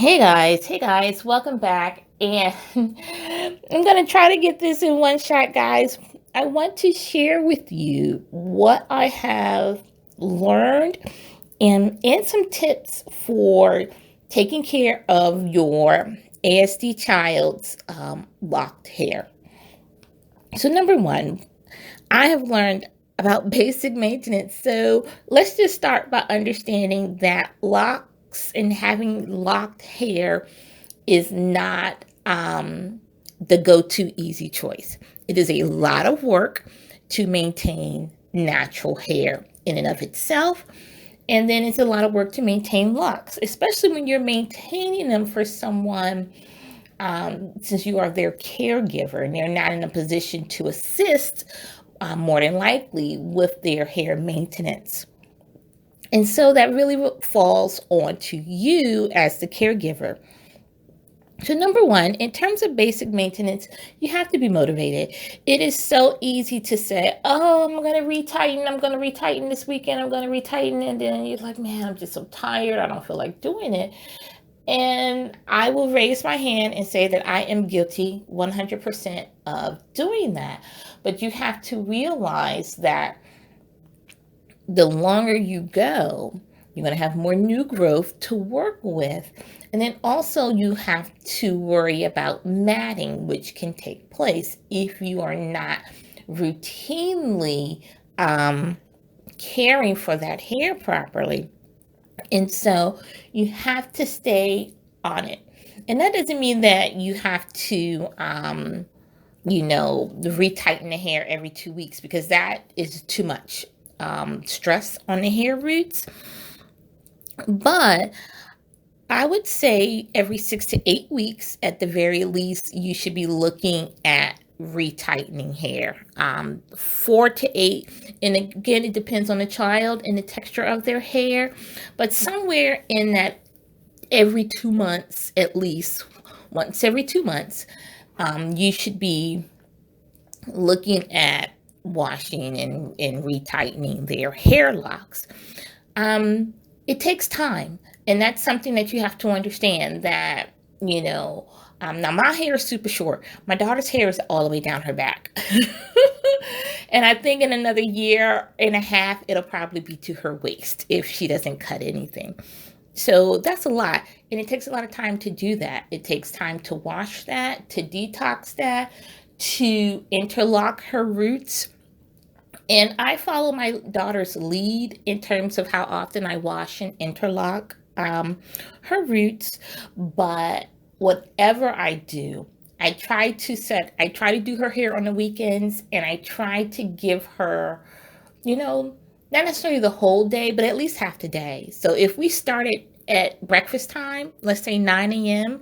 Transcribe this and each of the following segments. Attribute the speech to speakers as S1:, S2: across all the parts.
S1: Hey guys, welcome back. And I'm going to try to get this in one shot, guys. I want to share with you what I have learned and some tips for taking care of your ASD child's locked hair. So, number one, I have learned about basic maintenance. So let's just start by understanding that locks and having locked hair is not the go-to easy choice. It is a lot of work to maintain natural hair in and of itself. And then it's a lot of work to maintain locks, especially when you're maintaining them for someone, since you are their caregiver and they're not in a position to assist, more than likely, with their hair maintenance. And so that really falls onto you as the caregiver. So number one, in terms of basic maintenance, you have to be motivated. It is so easy to say, oh, I'm going to retighten this weekend, I'm going to retighten. And then you're like, man, I'm just so tired. I don't feel like doing it. And I will raise my hand and say that I am guilty 100% of doing that. But you have to realize that the longer you go, you're going to have more new growth to work with. And then also you have to worry about matting, which can take place if you are not routinely caring for that hair properly. And so you have to stay on it. And that doesn't mean that you have to, retighten the hair every 2 weeks, because that is too much stress on the hair roots. But I would say every 6 to 8 weeks, at the very least, you should be looking at retightening hair. 4 to 8, and again, it depends on the child and the texture of their hair, but somewhere in that every 2 months, at least once every 2 months, you should be looking at washing and retightening their hair locks. It takes time, and that's something that you have to understand, that now my hair is super short. My daughter's hair is all the way down her back. And I think in another year and a half it'll probably be to her waist if she doesn't cut anything. So that's a lot, and it takes a lot of time to do that. It takes time to wash that, to detox that, to interlock her roots. And I follow my daughter's lead in terms of how often I wash and interlock her roots. But whatever I do, I try to do her hair on the weekends, and I try to give her, not necessarily the whole day, but at least half the day. So if we started at breakfast time, let's say 9 a.m.,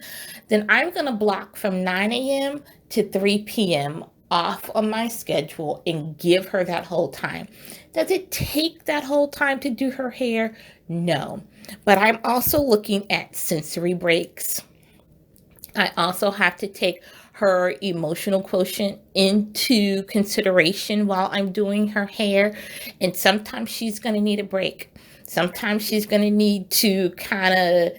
S1: then I'm going to block from 9 a.m. to 3 p.m. off on my schedule and give her that whole time. Does it take that whole time to do her hair? No. But I'm also looking at sensory breaks. I also have to take her emotional quotient into consideration while I'm doing her hair. And sometimes she's going to need a break. Sometimes she's going to need to kind of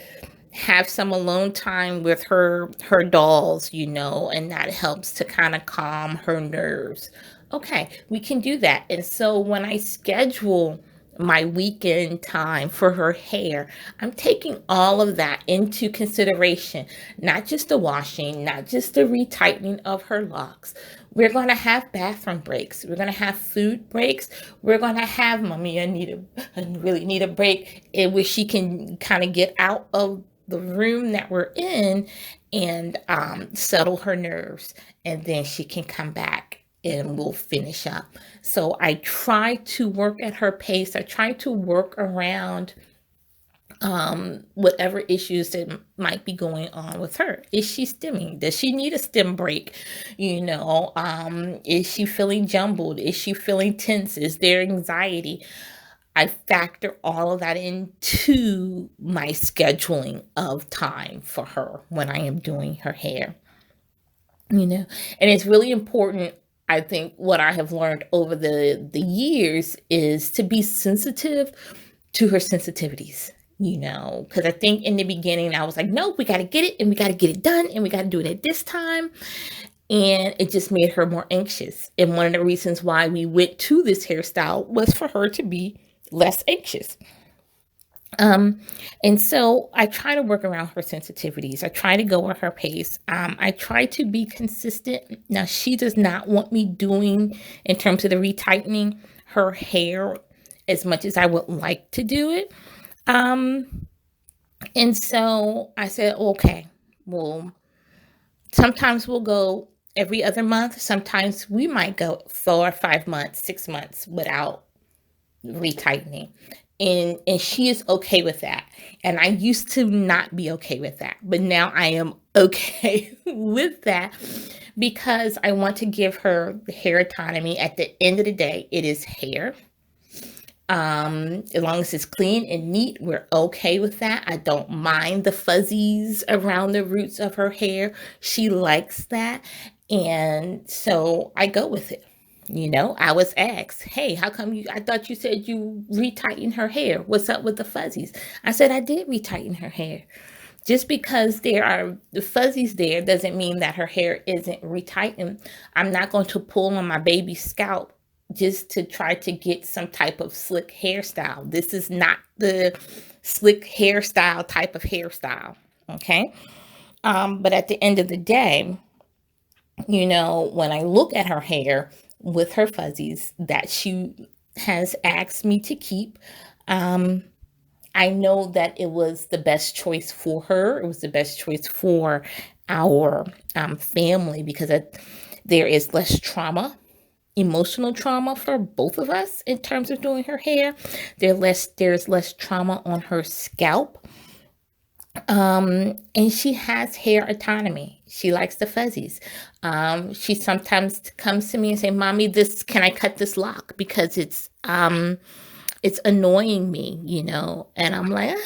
S1: have some alone time with her dolls, and that helps to kind of calm her nerves. Okay, we can do that. And so when I schedule my weekend time for her hair, I'm taking all of that into consideration, not just the washing, not just the retightening of her locks. We're going to have bathroom breaks. We're going to have food breaks. We're going to have, mommy, I really need a break, in which she can kind of get out of the room that we're in and settle her nerves. And then she can come back and we'll finish up. So I try to work at her pace. I try to work around whatever issues that might be going on with her. Is she stimming? Does she need a stim break? Is she feeling jumbled? Is she feeling tense? Is there anxiety? I factor all of that into my scheduling of time for her when I am doing her hair. And it's really important. I think what I have learned over the years is to be sensitive to her sensitivities. because I think in the beginning I was like, no, we got to get it and we got to get it done and we got to do it at this time. And it just made her more anxious. And one of the reasons why we went to this hairstyle was for her to be less anxious. And so I try to work around her sensitivities. I try to go at her pace. I try to be consistent. Now, she does not want me doing, in terms of the retightening, her hair as much as I would like to do it. And so I said, okay, well, sometimes we'll go every other month. Sometimes we might go 4 or 5 months, 6 months without retightening. And she is okay with that. And I used to not be okay with that, but now I am okay with that because I want to give her hair autonomy. At the end of the day, it is hair. As long as it's clean and neat, we're okay with that. I don't mind the fuzzies around the roots of her hair. She likes that. And so I go with it. I was asked, hey, how come I thought you said you retightened her hair. What's up with the fuzzies? I said, I did retighten her hair. Just because there are the fuzzies there doesn't mean that her hair isn't retightened. I'm not going to pull on my baby's scalp just to try to get some type of slick hairstyle. This is not the slick hairstyle type of hairstyle. Okay. But at the end of the day, when I look at her hair with her fuzzies that she has asked me to keep, I know that it was the best choice for her. It was the best choice for our family because there is less trauma, emotional trauma for both of us in terms of doing her hair. There's less trauma on her scalp. And she has hair autonomy. She likes the fuzzies. She sometimes comes to me and say, Mommy, can I cut this lock? Because it's annoying me, and I'm like,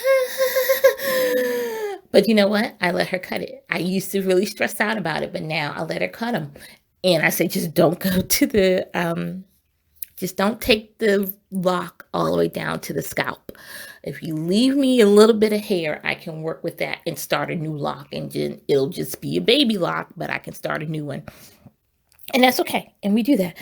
S1: but you know what? I let her cut it. I used to really stress out about it, but now I let her cut them. And I say, just don't go to just don't take the lock all the way down to the scalp. If you leave me a little bit of hair, I can work with that and start a new lock. And it'll just be a baby lock, but I can start a new one. And that's okay. And we do that.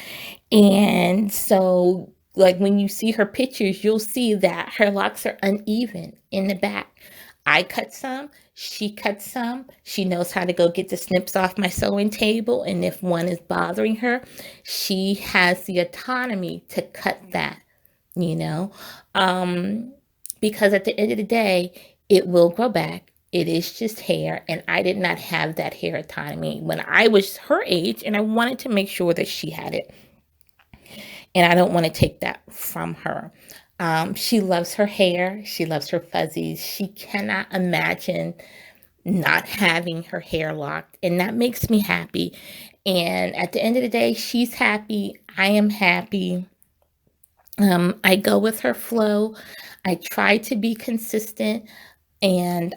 S1: And so, like, when you see her pictures, you'll see that her locks are uneven in the back. I cut some, she cuts some. She knows how to go get the snips off my sewing table. And if one is bothering her, she has the autonomy to cut that, because at the end of the day, it will grow back. It is just hair. And I did not have that hair autonomy when I was her age. And I wanted to make sure that she had it. And I don't want to take that from her. She loves her hair. She loves her fuzzies. She cannot imagine not having her hair locked. And that makes me happy. And at the end of the day, she's happy. I am happy. I go with her flow. I try to be consistent and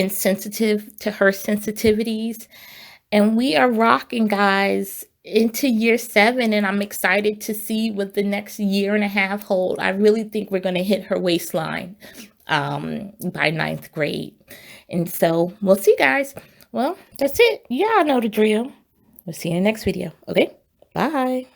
S1: sensitive to her sensitivities. And we are rocking, guys, into year 7, and I'm excited to see what the next year and a half hold. I really think we're going to hit her waistline by 9th grade. And so we'll see, guys. Well, that's it. Y'all know the drill. We'll see you in the next video. Okay, bye.